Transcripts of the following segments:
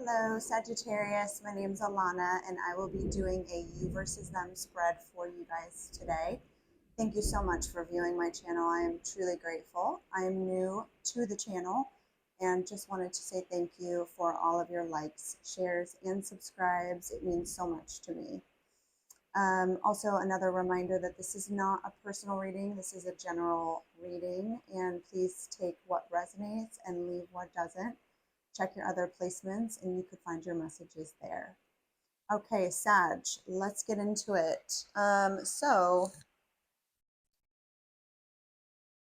Hello, Sagittarius. My name's Alana, and I will be doing a you versus them spread for you guys today. Thank you so much for viewing my channel. I am truly grateful. I am new to the channel and just wanted to say thank you for all of your likes, shares, and subscribes. It means so much to me. Also, another reminder that this is not a personal reading. This is a general reading, and please take what resonates and leave what doesn't. Check your other placements and you could find your messages there. Okay, Sag, let's get into it. And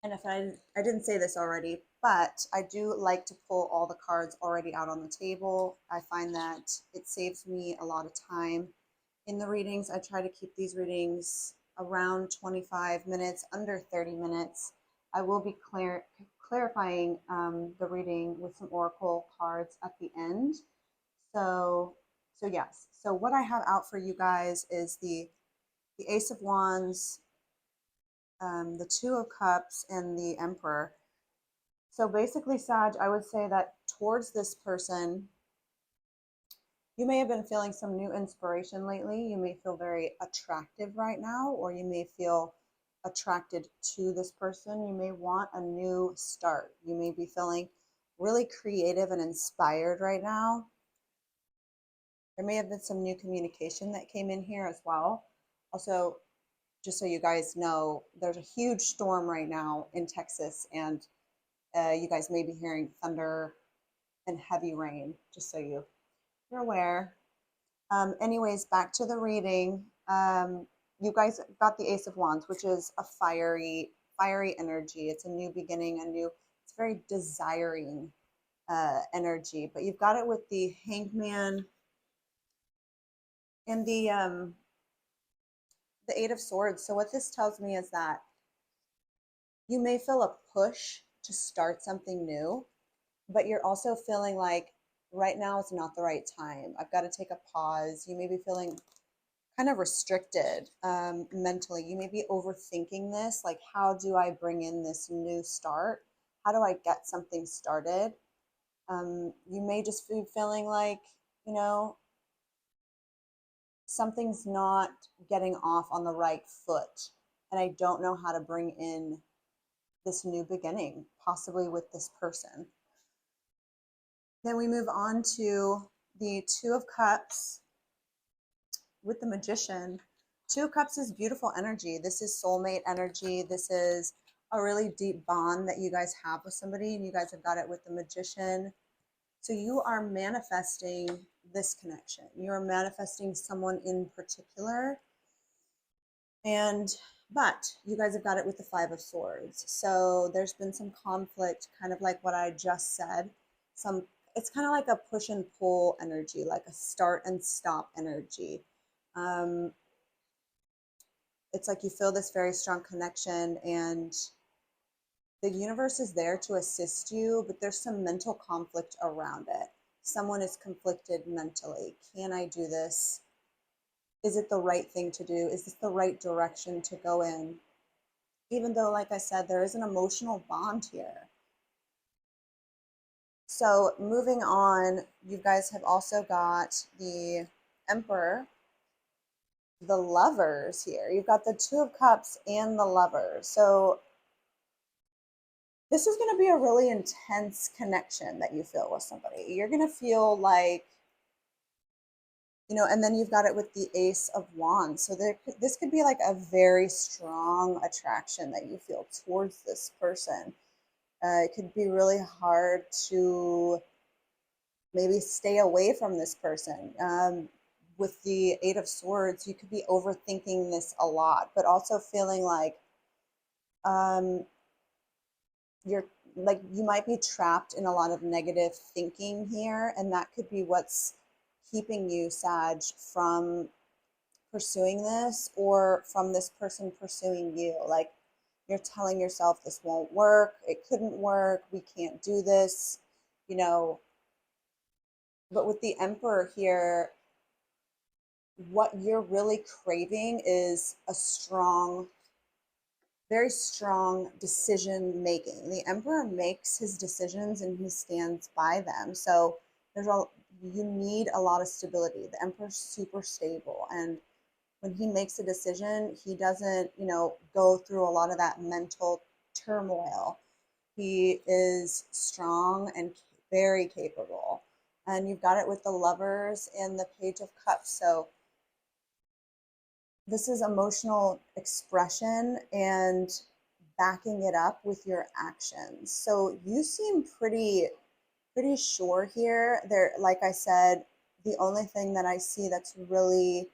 if I didn't say this already, but I do like to pull all the cards already out on the table. I find that it saves me a lot of time in the readings. I try to keep these readings around 25 minutes, under 30 minutes. I will be clarifying the reading with some oracle cards at the end. So yes. So what I have out for you guys is the Ace of Wands, the Two of Cups, and the Emperor. So basically, Sag, I would say that towards this person, you may have been feeling some new inspiration lately. You may feel very attractive right now, or you may feel attracted to this person. You may want a new start. You may be feeling really creative and inspired right now. There may have been some new communication that came in here as well. Also, just so you guys know, there's a huge storm right now in Texas, and you guys may be hearing thunder and heavy rain, just so you're aware. Anyways, back to the reading. You guys got the Ace of Wands, which is a fiery energy. It's a new beginning, it's very desiring energy. But you've got it with the Hangman and the Eight of Swords. So what this tells me is that you may feel a push to start something new, but you're also feeling like right now is not the right time. I've got to take a pause. You may be feeling kind of restricted mentally. You may be overthinking this, like, how do I bring in this new start? How do I get something started? You may just be feeling like, something's not getting off on the right foot, and I don't know how to bring in this new beginning, possibly with this person. Then we move on to the Two of Cups with the Magician. Two of Cups is beautiful energy. This is soulmate energy. This is a really deep bond that you guys have with somebody, and you guys have got it with the Magician. So you are manifesting this connection. You are manifesting someone in particular. But you guys have got it with the Five of Swords. So there's been some conflict, kind of like what I just said. It's kind of like a push and pull energy, like a start and stop energy. It's like you feel this very strong connection, and the universe is there to assist you, but there's some mental conflict around it. Someone is conflicted mentally. Can I do this? Is it the right thing to do? Is this the right direction to go in? Even though, like I said, there is an emotional bond here. So moving on, you guys have also got the Emperor, the Lovers here. You've got the Two of Cups and the Lovers. So this is going to be a really intense connection that you feel with somebody. You're going to feel like, and then you've got it with the Ace of Wands. So this could be like a very strong attraction that you feel towards this person. It could be really hard to maybe stay away from this person. With the Eight of Swords, you could be overthinking this a lot, but also feeling like you might be trapped in a lot of negative thinking here, and that could be what's keeping you, Sag, from pursuing this, or from this person pursuing you. Like, you're telling yourself this won't work, it couldn't work, we can't do this, But with the Emperor here, what you're really craving is a strong, very strong decision making. The Emperor makes his decisions and he stands by them. So you need a lot of stability. The Emperor's super stable, and when he makes a decision, he doesn't, go through a lot of that mental turmoil. He is strong and very capable. And you've got it with the Lovers and the Page of Cups. So this is emotional expression and backing it up with your actions. So you seem pretty sure here. There, like I said, the only thing that I see that's really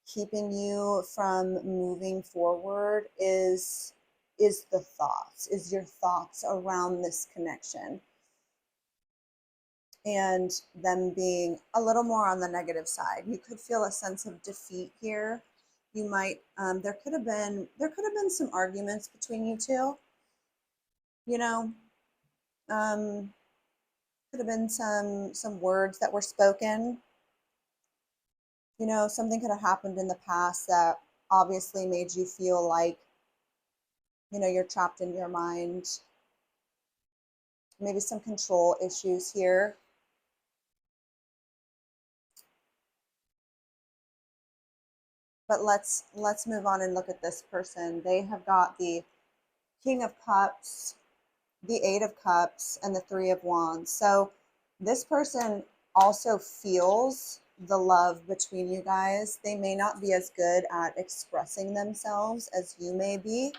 keeping you from moving forward is the thoughts, is your thoughts around this connection, and them being a little more on the negative side. You could feel a sense of defeat here. You might there could have been some arguments between you two. You know, um, could have been some words that were spoken. Something could have happened in the past that obviously made you feel like you're trapped in your mind. Maybe some control issues here. But let's move on and look at this person. They have got the King of Cups, the Eight of Cups, and the Three of Wands. So this person also feels the love between you guys. They may not be as good at expressing themselves as you may be.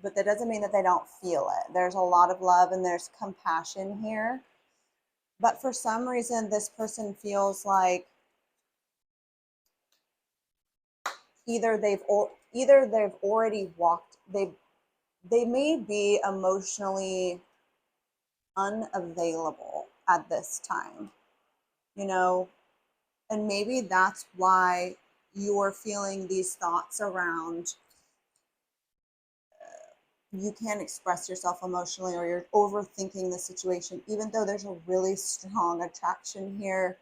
But that doesn't mean that they don't feel it. There's a lot of love and there's compassion here. But for some reason, this person feels like either they've already walked, they may be emotionally unavailable at this time, you know, and maybe that's why you're feeling these thoughts around you can't express yourself emotionally, or you're overthinking the situation, even though there's a really strong attraction here.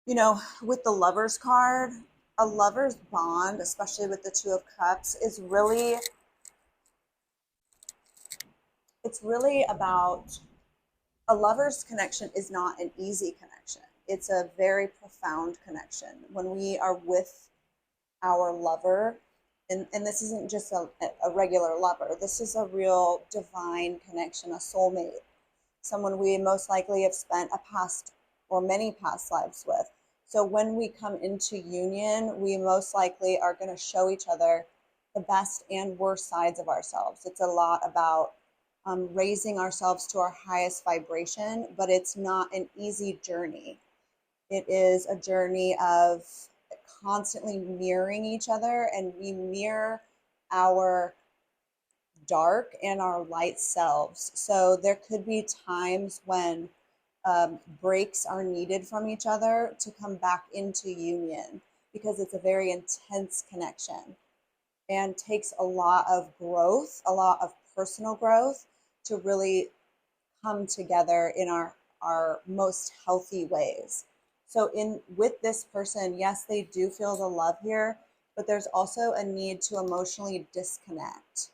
With the Lovers card, a lover's bond, especially with the Two of Cups, it's really about a lover's connection is not an easy connection. It's a very profound connection. When we are with our lover, and this isn't just a regular lover, this is a real divine connection, a soulmate, someone we most likely have spent a past or many past lives with. So when we come into union, we most likely are going to show each other the best and worst sides of ourselves. It's a lot about raising ourselves to our highest vibration, but it's not an easy journey. It is a journey of constantly mirroring each other, and we mirror our dark and our light selves. So there could be times when breaks are needed from each other to come back into union, because it's a very intense connection and takes a lot of growth, a lot of personal growth to really come together in our most healthy ways. So in with this person, yes, they do feel the love here, but there's also a need to emotionally disconnect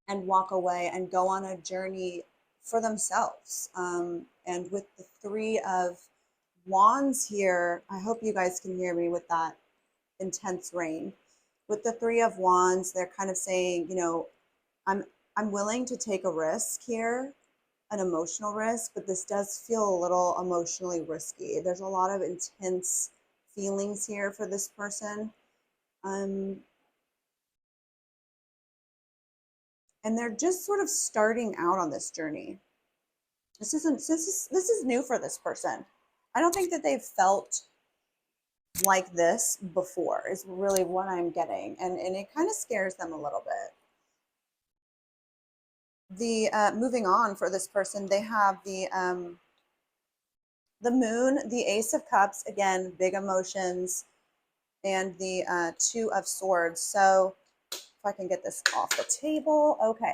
and walk away and go on a journey for themselves. And with the Three of Wands here, I hope you guys can hear me with that intense rain. With the Three of Wands, they're kind of saying, I'm I'm willing to take a risk here, an emotional risk, but this does feel a little emotionally risky. There's a lot of intense feelings here for this person. Um, and they're just sort of starting out on this journey. This is new for this person. I don't think that they've felt like this before, is really what I'm getting, and it kind of scares them a little bit. The moving on for this person, they have the Moon, the Ace of Cups, again, big emotions, and the Two of Swords. So if I can get this off the table, okay.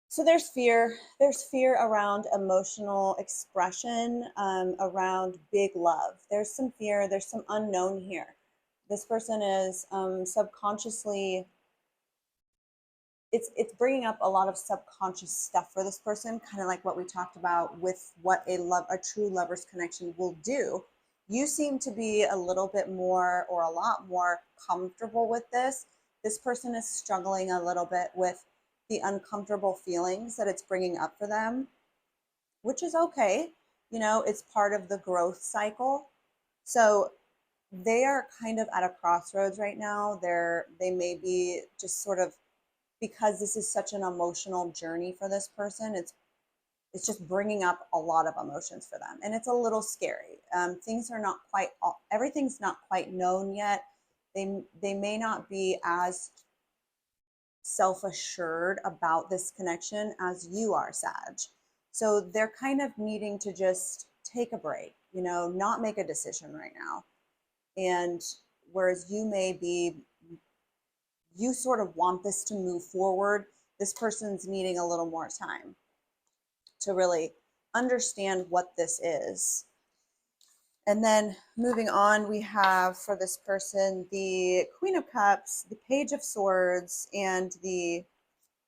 So there's fear. There's fear around emotional expression, around big love. There's some fear. There's some unknown here. This person is subconsciously it's bringing up a lot of subconscious stuff for this person, kind of like what we talked about with what a true lover's connection will do. You seem to be a little bit more or a lot more comfortable with this. This person is struggling a little bit with the uncomfortable feelings that it's bringing up for them, which is okay. You know, it's part of the growth cycle. So they are kind of at a crossroads right now. They may be just sort of, because this is such an emotional journey for this person, it's just bringing up a lot of emotions for them, and it's a little scary. Things are not quite, everything's not quite known yet. They may not be as self-assured about this connection as you are, Sag. So they're kind of needing to just take a break, you know, not make a decision right now. And whereas you sort of want this to move forward, this person's needing a little more time to really understand what this is. And then moving on, we have for this person the Queen of Cups, the Page of Swords, and the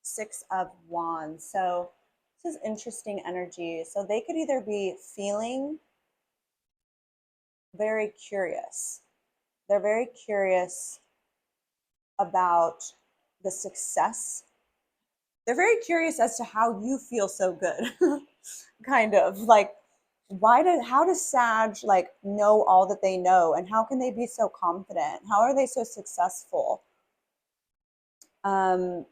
Six of Wands. So this is interesting energy. So they could either be feeling very curious. They're very curious about the success. They're very curious as to how you feel so good. Kind of like, how does Sag like know all that they know, and how can they be so confident? How are they so successful and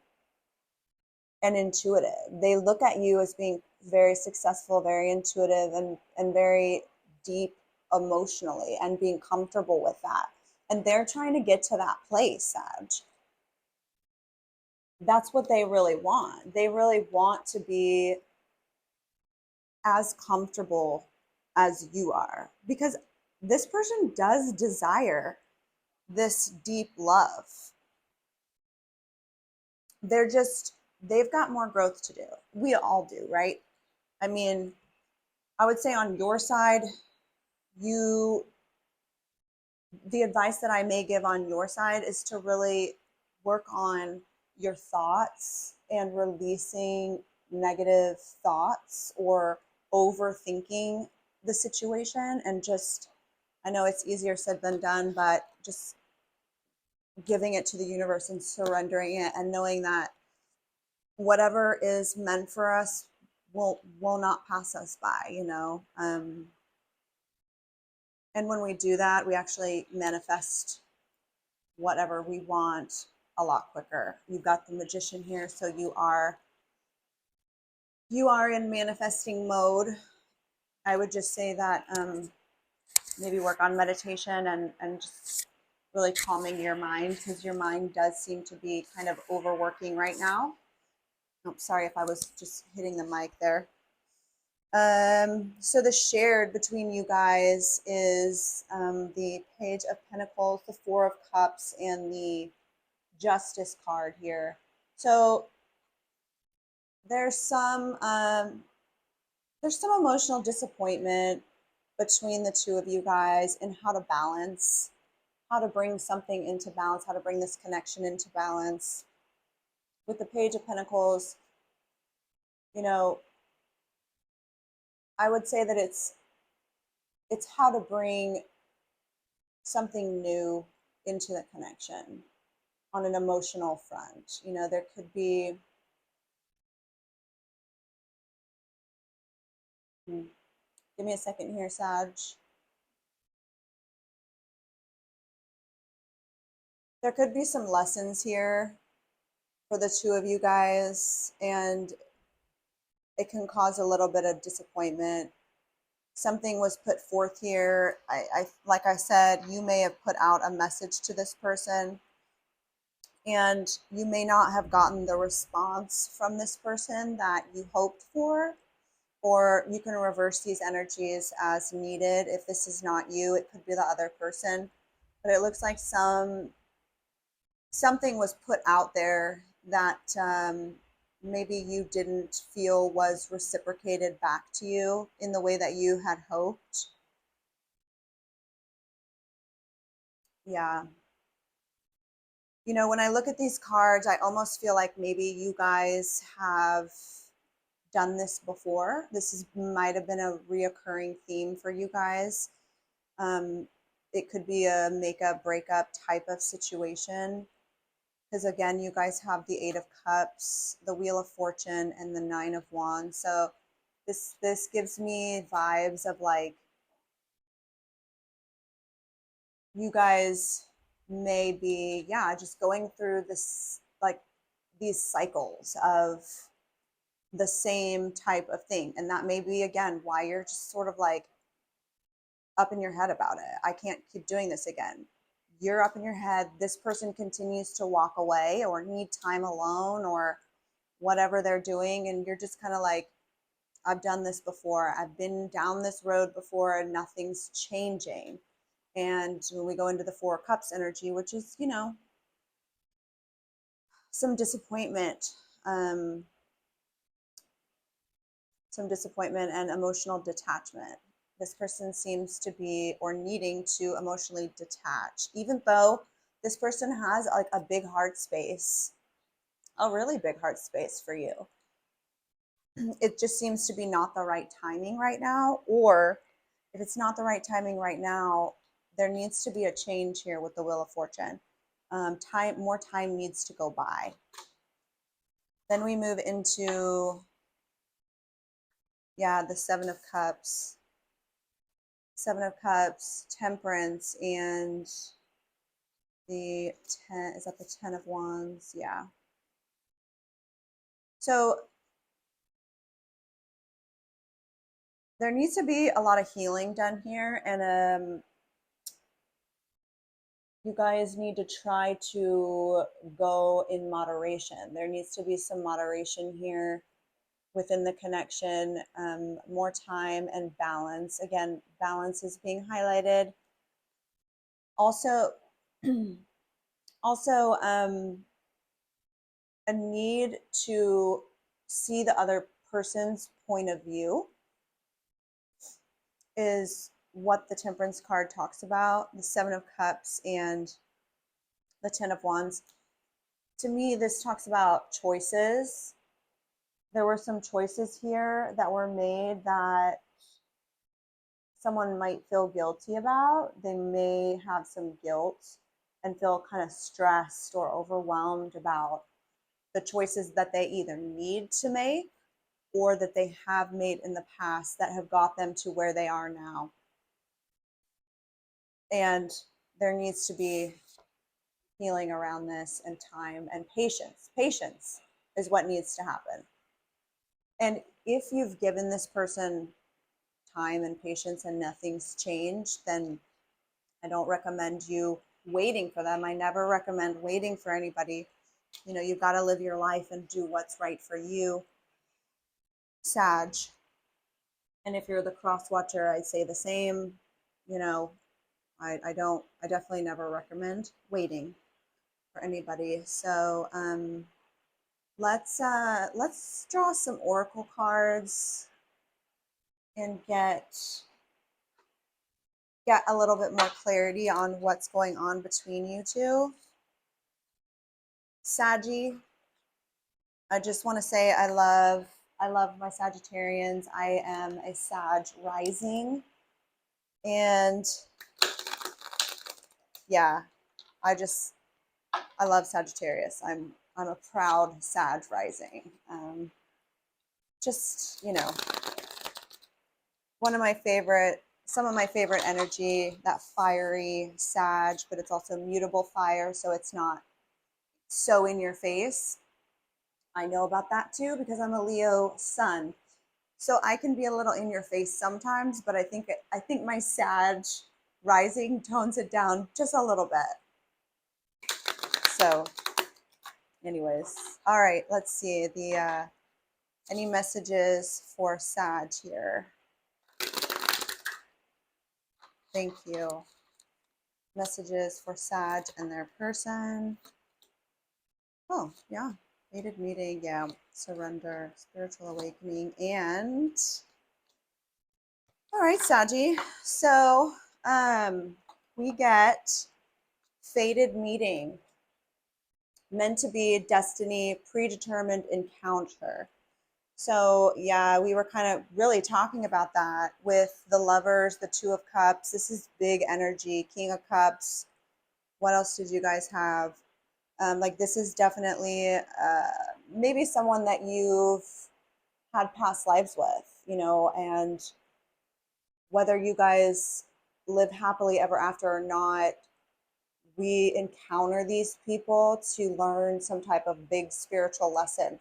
intuitive? They look at you as being very successful, very intuitive, and very deep emotionally, and being comfortable with that. And they're trying to get to that place, Sag. That's what they really want. They really want to be as comfortable as you are, because this person does desire this deep love. They've got more growth to do. We all do, right? I mean, I would say on your side, the advice that I may give on your side is to really work on your thoughts and releasing negative thoughts or overthinking the situation, and just, I know it's easier said than done, but just giving it to the universe and surrendering it, and knowing that whatever is meant for us will not pass us by, you know. And when we do that, we actually manifest whatever we want a lot quicker. You've got the Magician here, so you are in manifesting mode. I would just say that maybe work on meditation and just really calming your mind, because your mind does seem to be kind of overworking right now. Oh, sorry if I was just hitting the mic there. So the shared between you guys is the Page of Pentacles, the Four of Cups, and the Justice card here. So there's some emotional disappointment between the two of you guys, and how to balance, how to bring something into balance, how to bring this connection into balance. With the Page of Pentacles, you know, I would say that it's how to bring something new into the connection on an emotional front. You know, there could be give me a second here, Sag. There could be some lessons here for the two of you guys, and it can cause a little bit of disappointment. Something was put forth here. Like I said, you may have put out a message to this person, and you may not have gotten the response from this person that you hoped for, or you can reverse these energies as needed. If this is not you, it could be the other person. But it looks like something was put out there that maybe you didn't feel was reciprocated back to you in the way that you had hoped. Yeah. You know, when I look at these cards, I almost feel like maybe you guys have done this before. This is might have been a reoccurring theme for you guys. Um, it could be a makeup breakup type of situation, because again, you guys have the Eight of Cups, the Wheel of Fortune, and the Nine of Wands. So this gives me vibes of like you guys may be, yeah, just going through this, like these cycles of the same type of thing. And that may be, again, why you're just sort of like up in your head about it. I can't keep doing this again. You're up in your head. This person continues to walk away or need time alone or whatever they're doing. And you're just kind of like, I've done this before. I've been down this road before and nothing's changing. And when we go into the Four of Cups energy, which is, you know, some disappointment, um, and emotional detachment. This person seems to be or needing to emotionally detach, even though this person has like a big heart space, a really big heart space for you. It just seems to be not the right timing right now, or if it's not the right timing right now, there needs to be a change here with the Wheel of Fortune. More time needs to go by. Then we move into, yeah, the Seven of Cups. Seven of Cups, Temperance, and the 10, is that the 10 of Wands? Yeah. So there needs to be a lot of healing done here, and you guys need to try to go in moderation. There needs to be some moderation here within the connection, more time and balance. Again, balance is being highlighted. Also, also a need to see the other person's point of view is what the Temperance card talks about. The Seven of Cups and the 10 of Wands. To me, this talks about choices. There were some choices here that were made that someone might feel guilty about. They may have some guilt and feel kind of stressed or overwhelmed about the choices that they either need to make or that they have made in the past that have got them to where they are now. And there needs to be healing around this and time and patience. Patience is what needs to happen. And if you've given this person time and patience and nothing's changed, then I don't recommend you waiting for them. I never recommend waiting for anybody. You know, you've got to live your life and do what's right for you, Sag. And if you're the cross watcher, I'd say the same. You know, I definitely never recommend waiting for anybody. So let's draw some oracle cards and get a little bit more clarity on what's going on between you two. Saggy, I just want to say I love my Sagittarians. I am a Sag rising, and yeah, I love Sagittarius. I'm a proud Sag rising. Just, you know, some of my favorite energy, that fiery Sag, but it's also mutable fire, so it's not so in your face. I know about that too because I'm a Leo sun. So I can be a little in your face sometimes, but I think my Sag rising tones it down just a little bit. So anyways, all right, let's see the any messages for Sag here. Thank you. Messages for Sag and their person. Oh, yeah. Fated meeting, yeah. Surrender, spiritual awakening, and all right, Saggy. So we get fated meeting. meant to be, destiny, predetermined encounter. So, yeah, we were kind of really talking about that with the lovers, the Two of Cups. This is big energy, King of Cups. What else did you guys have? Like, this is definitely maybe someone that you've had past lives with, you know, and whether you guys live happily ever after or not, we encounter these people to learn some type of big spiritual lesson.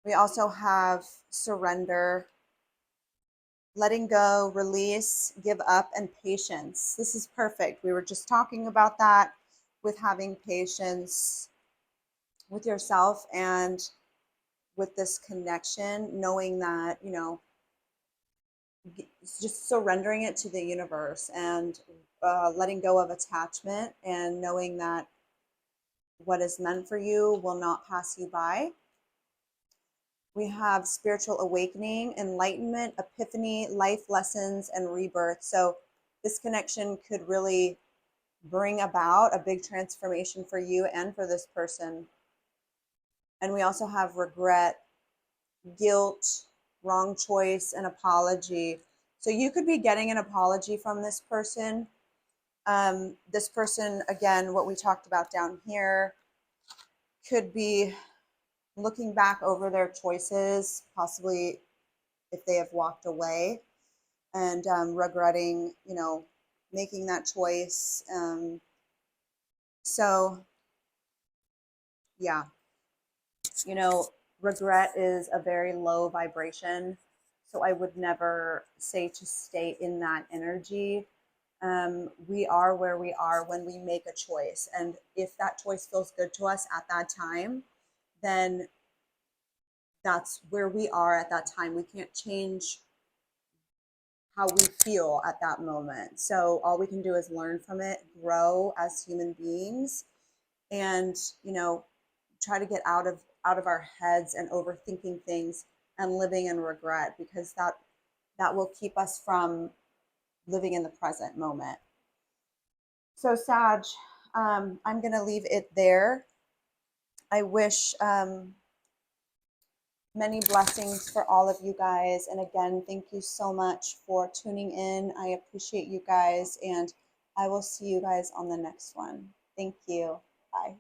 We also have surrender, letting go, release, give up, and patience. This is perfect. We were just talking about that with having patience with yourself and with this connection, knowing that, you know, just surrendering it to the universe and letting go of attachment and knowing that what is meant for you will not pass you by. We have spiritual awakening, enlightenment, epiphany, life lessons, and rebirth. So this connection could really bring about a big transformation for you and for this person. And we also have regret, guilt, wrong choice, and apology. So you could be getting an apology from this person. This person, again, what we talked about down here, could be looking back over their choices, possibly if they have walked away, and regretting, you know, making that choice. So, yeah, you know, regret is a very low vibration. So I would never say to stay in that energy. We are where we are when we make a choice. And if that choice feels good to us at that time, then that's where we are at that time. We can't change how we feel at that moment. So all we can do is learn from it, grow as human beings, and, you know, try to get out of our heads and overthinking things and living in regret, because that will keep us from living in the present moment. So, Sag, I'm going to leave it there. I wish many blessings for all of you guys. And again, thank you so much for tuning in. I appreciate you guys, and I will see you guys on the next one. Thank you. Bye.